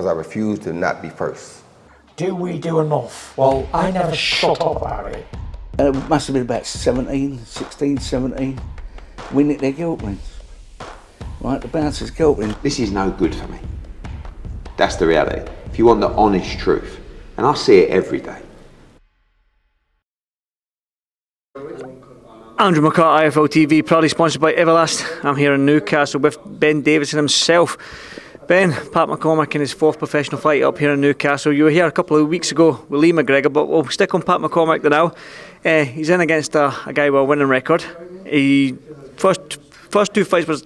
I refuse to not be first. Do we do enough? Well, I never shut up about it. It must have been about 16, 17. We nicked their gilt rings. Right, the bouncer's gilt rings. This is no good for me. That's the reality. If you want the honest truth, and I see it every day. Andrew McCart, IFL TV, proudly sponsored by Everlast. I'm here in Newcastle with Ben Davison himself. Ben, Pat McCormack in his fourth professional fight up here in Newcastle. You were here a couple of weeks ago with Lee McGregor, but we'll stick on Pat McCormack now. He's in against a guy with a winning record. First two fights was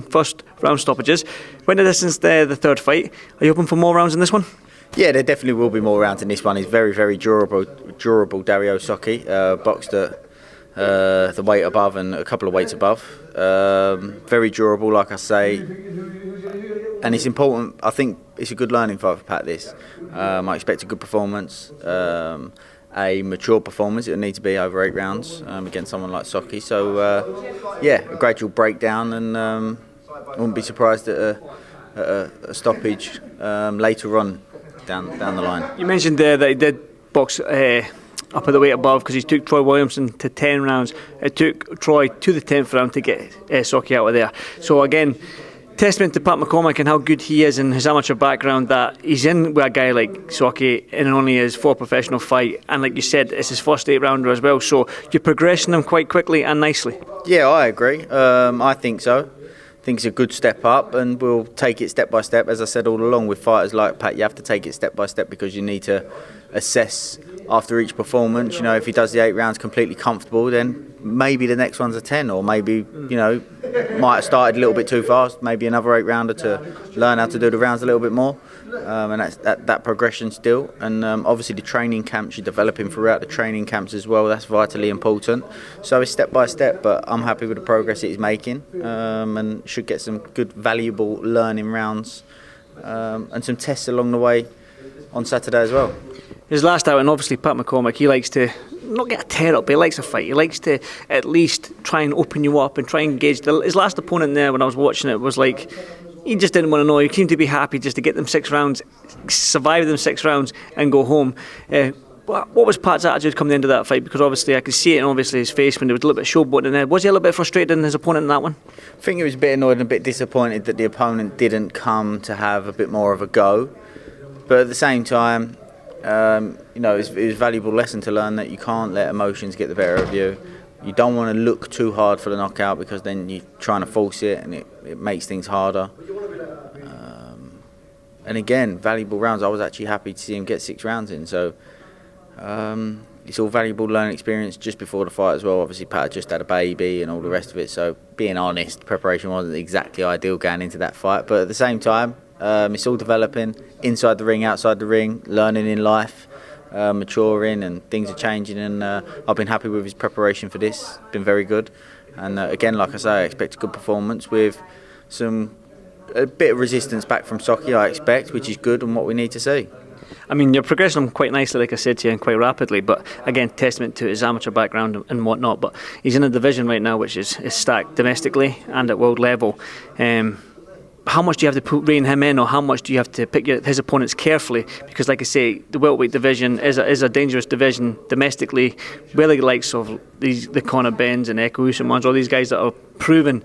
first round stoppages. Went the distance there, the third fight. Are you hoping for more rounds in this one? Yeah, there definitely will be more rounds in this one. He's very, very durable Dario USYK, boxed at the weight above and a couple of weights above. Very durable, like I say. And it's important. I think it's a good learning fight for Pat, this. I expect a good performance, a mature performance. It'll need to be over 8 rounds against someone like USYK. So, yeah, a gradual breakdown, and I wouldn't be surprised at a stoppage later on down the line. You mentioned there that he did box up at the weight above because he took Troy Williamson to 10 rounds. It took Troy to the 10th round to get USYK out of there. So again, testament to Pat McCormack and how good he is in his amateur background, that he's in with a guy like USYK in only his 4th professional fight, and like you said, it's his first 8 rounder as well, so you're progressing him quite quickly and nicely. Yeah, I agree. I think so. I think it's a good step up, and we'll take it step by step. As I said all along, with fighters like Pat, you have to take it step by step because you need to assess after each performance. You know, if he does the 8 rounds completely comfortable, then maybe the next one's a 10, or maybe, you know, might have started a little bit too fast, maybe another 8 rounder to learn how to do the rounds a little bit more. And that's that progression still. And obviously the training camps, you're developing throughout the training camps as well. That's vitally important. So it's step by step, but I'm happy with the progress he's making, and should get some good, valuable learning rounds and some tests along the way on Saturday as well. His last out, and obviously Pat McCormack, he likes to not get a tear up, but he likes a fight. He likes to at least try and open you up and try and engage. His last opponent there, when I was watching it, was like, he just didn't want to know. He seemed to be happy just to get them 6 rounds, survive them 6 rounds and go home. What was Pat's attitude coming into that fight? Because obviously I could see it, and obviously his face when there was a little bit of showboating there. Was he a little bit frustrated in his opponent in that one? I think he was a bit annoyed and a bit disappointed that the opponent didn't come to have a bit more of a go. But at the same time, you know, it was a valuable lesson to learn that you can't let emotions get the better of you. You don't want to look too hard for the knockout, because then you're trying to force it and it makes things harder. And again, valuable rounds. I was actually happy to see him get 6 rounds in. So it's all valuable learning experience just before the fight as well. Obviously, Pat just had a baby and all the rest of it. So being honest, preparation wasn't exactly ideal going into that fight. But at the same time, it's all developing inside the ring, outside the ring, learning in life, maturing, and things are changing. And I've been happy with his preparation for this. Been very good. And again, like I say, I expect a good performance with a bit of resistance back from USYK, I expect, which is good and what we need to see. I mean, you're progressing him quite nicely, like I said to you, and quite rapidly, but again, testament to his amateur background and whatnot. But he's in a division right now which is stacked domestically and at world level. How much do you have to rein him in, or how much do you have to pick his opponents carefully? Because, like I say, the welterweight division is a dangerous division domestically, where the likes of the Conor Benns and Echo Usmans, all these guys that are proven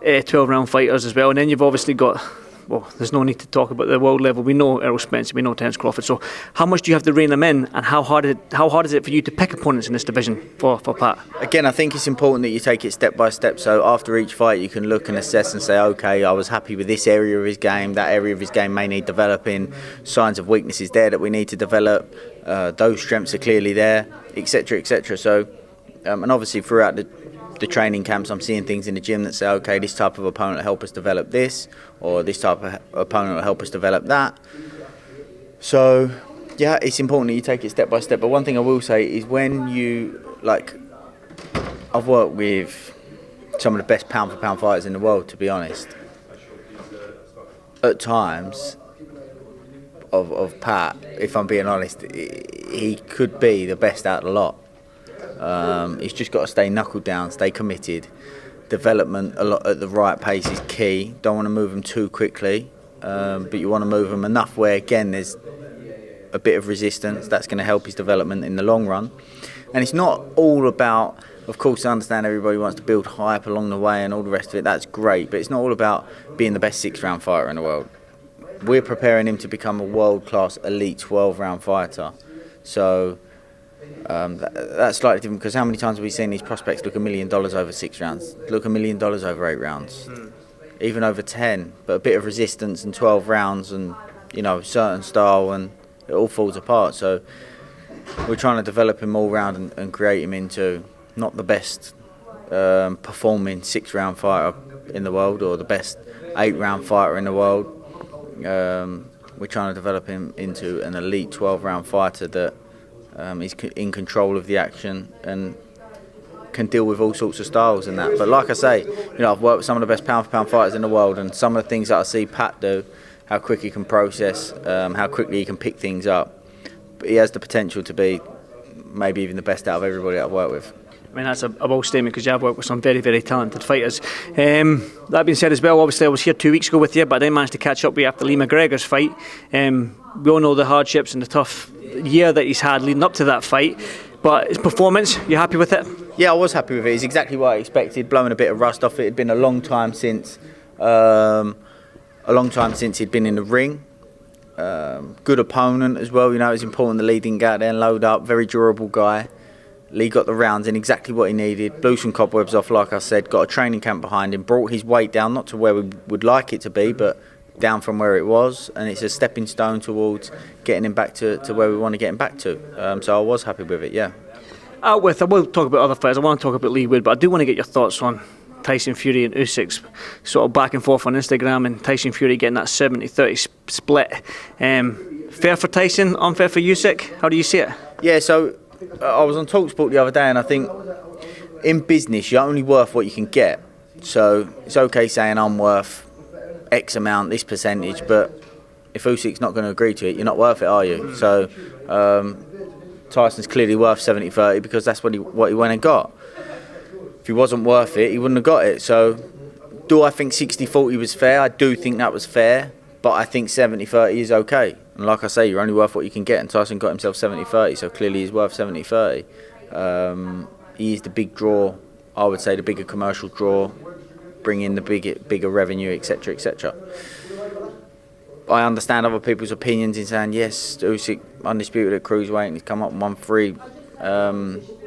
12-round fighters as well. And then you've obviously got, well, there's no need to talk about the world level. We know Errol Spence, we know Terence Crawford. So how much do you have to rein them in, and how hard is it for you to pick opponents in this division for Pat? Again, I think it's important that you take it step by step. So after each fight, you can look and assess and say, okay, I was happy with this area of his game. That area of his game may need developing. Signs of weaknesses there that we need to develop. Those strengths are clearly there, etc., etc. So, and obviously throughout the training camps, I'm seeing things in the gym that say, okay, this type of opponent will help us develop this, or this type of opponent will help us develop that. So, yeah, it's important that you take it step by step. But one thing I will say is, when you, like, I've worked with some of the best pound-for-pound fighters in the world, to be honest. At times, of Pat, if I'm being honest, he could be the best out of the lot. He's just got to stay knuckled down, stay committed. Development at the right pace is key. Don't want to move him too quickly. but you want to move him enough where, again, there's a bit of resistance. That's going to help his development in the long run. And it's not all about, of course, I understand everybody wants to build hype along the way and all the rest of it. That's great, but it's not all about being the best 6-round fighter in the world. We're preparing him to become a world-class, elite 12-round fighter. So that's slightly different, because how many times have we seen these prospects look $1 million over 6 rounds, look $1 million over 8 rounds, even over 10, but a bit of resistance and 12 rounds and, you know, certain style, and it all falls apart. So we're trying to develop him all round and create him into not the best performing 6-round fighter in the world or the best 8-round fighter in the world. We're trying to develop him into an elite 12-round fighter that is in control of the action and can deal with all sorts of styles and that. But like I say, you know, I've worked with some of the best pound-for-pound fighters in the world, and some of the things that I see Pat do, how quick he can process, how quickly he can pick things up. But he has the potential to be maybe even the best out of everybody that I've worked with. I mean, that's a bold statement, because you have worked with some very, very talented fighters. That being said as well, obviously I was here 2 weeks ago with you, but I didn't manage to catch up with you after Lee McGregor's fight. We all know the hardships and the tough year that he's had leading up to that fight, but his performance, you happy with it? Yeah, I was happy with it. It's exactly what I expected, blowing a bit of rust off it. It had been a long time since he'd been in the ring. Good opponent as well, you know, it's important the Lee didn't go out there and load up. Very durable guy. Lee got the rounds in exactly what he needed, blew some cobwebs off, like I said, got a training camp behind him, brought his weight down, not to where we would like it to be, but down from where it was, and it's a stepping stone towards getting him back to where we want to get him back to. So I was happy with it, yeah. I will talk about other fighters. I want to talk about Lee Wood, but I do want to get your thoughts on Tyson Fury and Usyk's sort of back and forth on Instagram, and Tyson Fury getting that 70-30 split. Fair for Tyson, unfair for Usyk? How do you see it? Yeah, so I was on TalkSport the other day, and I think in business you're only worth what you can get. So it's okay saying I'm worth X amount, this percentage, but if Usyk's not going to agree to it, you're not worth it, are you? So Tyson's clearly worth 70-30 because that's what he went and got. If he wasn't worth it, he wouldn't have got it. So do I think 60-40 was fair? I do think that was fair, but I think 70-30 is okay. And like I say, you're only worth what you can get, and Tyson got himself 70-30, so clearly he's worth 70-30. He is the big draw, I would say the bigger commercial draw, bring in the bigger revenue, etc., etc. I understand other people's opinions in saying, yes, Usyk undisputed at cruiserweight and he's come up and won 3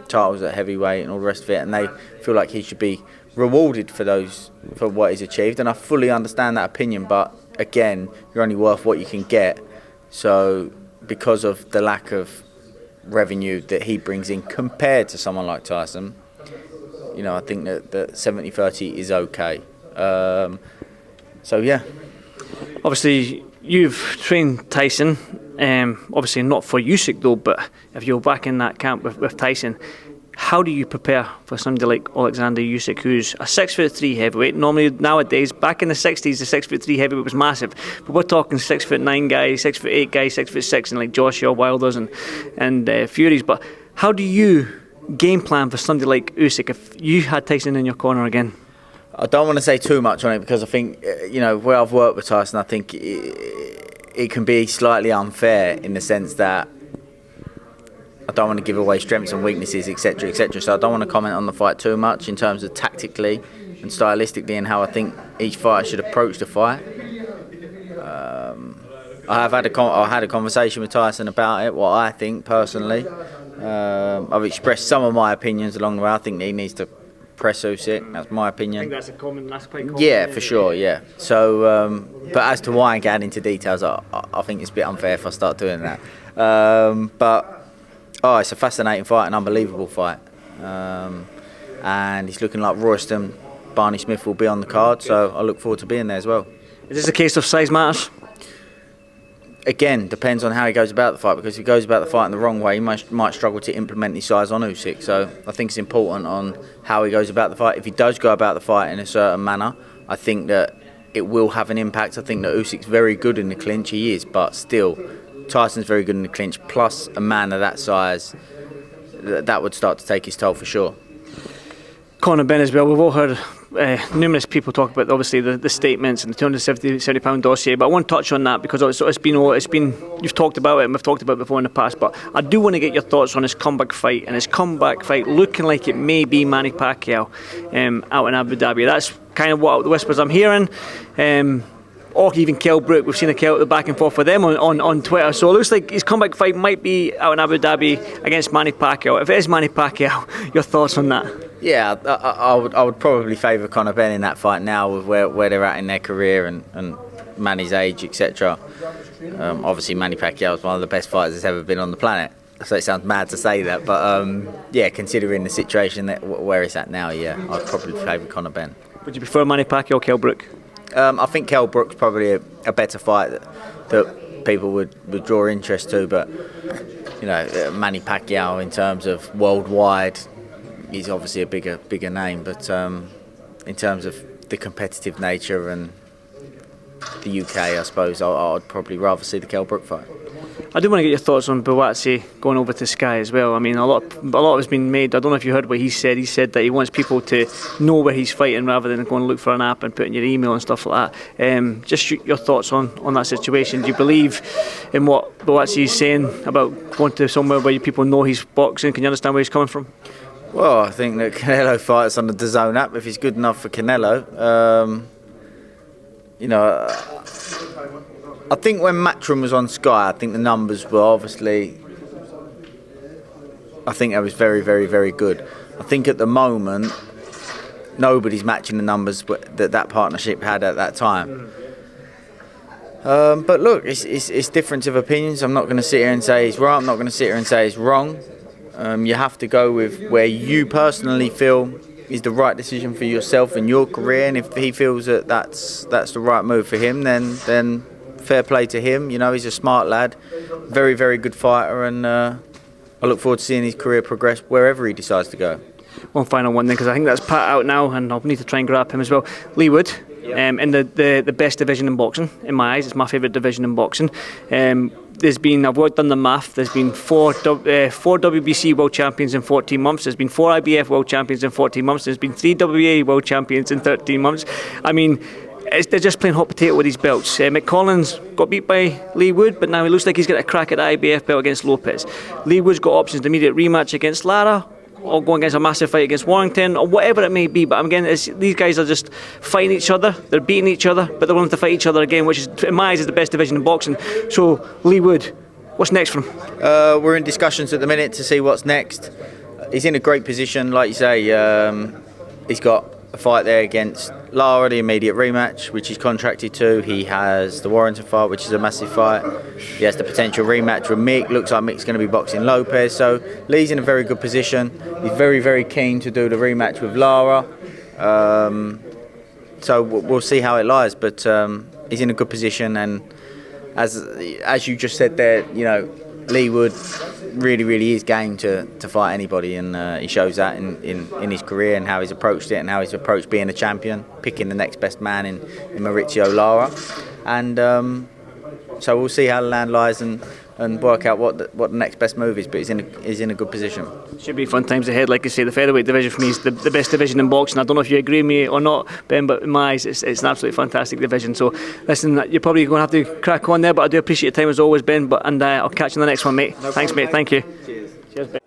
titles at heavyweight and all the rest of it, and they feel like he should be rewarded for what he's achieved, and I fully understand that opinion, but again, you're only worth what you can get. So because of the lack of revenue that he brings in compared to someone like Tyson, you know, I think that 70-30 is okay. So yeah. Obviously, you've trained Tyson, obviously not for Usyk though, but if you're back in that camp with Tyson, how do you prepare for somebody like Alexander Usyk, who's a 6'3" heavyweight? Normally nowadays, back in the 60s, the 6'3" heavyweight was massive, but we're talking 6'9" guys, 6'8" guys, 6'6", and like Joshua Wilders and Furies. But how do you game plan for somebody like Usyk if you had Tyson in your corner again? I don't want to say too much on it, because I think, you know, where I've worked with Tyson, I think it can be slightly unfair in the sense that I don't want to give away strengths and weaknesses, etc., etc. So I don't want to comment on the fight too much in terms of tactically and stylistically and how I think each fighter should approach the fight. I had a conversation with Tyson about it, what I think personally. I've expressed some of my opinions along the way. I think that he needs to press Usyk. That's my opinion. I think that's quite common. Yeah, for sure, yeah. So, but as to why I get into details, I think it's a bit unfair if I start doing that. It's a fascinating fight, an unbelievable fight. And it's looking like Royston, Barney Smith will be on the card, so I look forward to being there as well. Is this a case of size matters? Again, depends on how he goes about the fight, because if he goes about the fight in the wrong way, he might struggle to implement his size on Usyk. So I think it's important on how he goes about the fight. If he does go about the fight in a certain manner, I think that it will have an impact. I think that Usyk's very good in the clinch, he is, but still, Tyson's very good in the clinch, plus a man of that size, that would start to take his toll for sure. Conor Benn as well, we've all heard numerous people talk about obviously the statements and the £270 dossier, but I want to touch on that because it's been you've talked about it and we've talked about it before in the past, but I do want to get your thoughts on his comeback fight, and his comeback fight looking like it may be Manny Pacquiao out in Abu Dhabi. That's kind of what the whispers I'm hearing. Or even Kell Brook, we've seen the back and forth with them on Twitter, so it looks like his comeback fight might be out in Abu Dhabi against Manny Pacquiao. If it is Manny Pacquiao, your thoughts on that? Yeah, I would probably favour Conor Benn in that fight now with where they're at in their career and Manny's age, etc. Obviously, Manny Pacquiao is one of the best fighters that's ever been on the planet. So it sounds mad to say that, but yeah, considering the situation where it's at now, yeah, I'd probably favour Conor Benn. Would you prefer Manny Pacquiao or Kell Brook? I think Kell Brook's probably a better fight that people would draw interest to, but you know, Manny Pacquiao in terms of worldwide, he's obviously a bigger name, but in terms of the competitive nature and the UK, I suppose I'd probably rather see the Kell Brook fight. I do want to get your thoughts on Buatsi going over to Sky as well. I mean, a lot has been made. I don't know if you heard what he said. He said that he wants people to know where he's fighting rather than going to look for an app and put in your email and stuff like that. Just your thoughts on that situation. Do you believe in what Buatsi is saying about going to somewhere where people know he's boxing? Can you understand where he's coming from? Well, I think that Canelo fights on the DAZN app. If he's good enough for Canelo, you know, I think when Matchroom was on Sky, I think the numbers were obviously, I think that was very, very, very good. I think at the moment, nobody's matching the numbers that partnership had at that time. But look, it's difference of opinions. I'm not going to sit here and say he's right. I'm not going to sit here and say he's wrong. You have to go with where you personally feel is the right decision for yourself and your career. And if he feels that that's the right move for him, then fair play to him. You know, he's a smart lad, very, very good fighter, and I look forward to seeing his career progress wherever he decides to go. One final one then, because I think that's Pat out now, and I'll need to try and grab him as well. Leigh Wood, in the best division in boxing, in my eyes, it's my favourite division in boxing. I've done the math, there's been four WBC world champions in 14 months, there's been 4 IBF world champions in 14 months, there's been 3 WBA world champions in 13 months. I mean, they're just playing hot potato with these belts. McCollins got beat by Leigh Wood, but now he looks like he's got a crack at the IBF belt against Lopez. Leigh Wood's got options, the immediate rematch against Lara, or going against a massive fight against Warrington, or whatever it may be. But again, these guys are just fighting each other, they're beating each other, but they're willing to fight each other again, which is, in my eyes, is the best division in boxing. So, Leigh Wood, what's next for him? We're in discussions at the minute to see what's next. He's in a great position, like you say. He's got a fight there against Lara, the immediate rematch, which he's contracted to. He has the Warrington fight, which is a massive fight. He has the potential rematch with Mick. Looks like Mick's going to be boxing Lopez. So Leigh's in a very good position. He's very, very keen to do the rematch with Lara. So we'll see how it lies. But he's in a good position. And as you just said there, you know, Leigh Wood really is game to fight anybody, and he shows that in his career and how he's approached it and how he's approached being a champion, picking the next best man in Maurizio Lara, and so we'll see how the land lies and work out what the next best move is. But he's in a good position. Should be fun times ahead. Like I say, the featherweight division for me is the best division in boxing. I don't know if you agree with me or not, Ben, but in my eyes, it's an absolutely fantastic division. So listen, you're probably going to have to crack on there, but I do appreciate your time as always, Ben. And I'll catch you in the next one, mate. No Thanks, problem, mate. Thank you. Cheers. Cheers, Ben.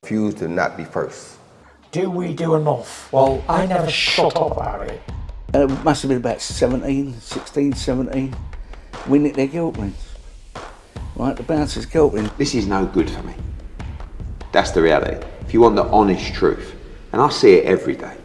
Refuse to not be first. Do we do enough? Well, I never shut up about it. It must have been about 16, 17. We nicked their guilt rings. Right, the bouncer's guilt ring. This is no good for me. That's the reality. If you want the honest truth, and I see it every day,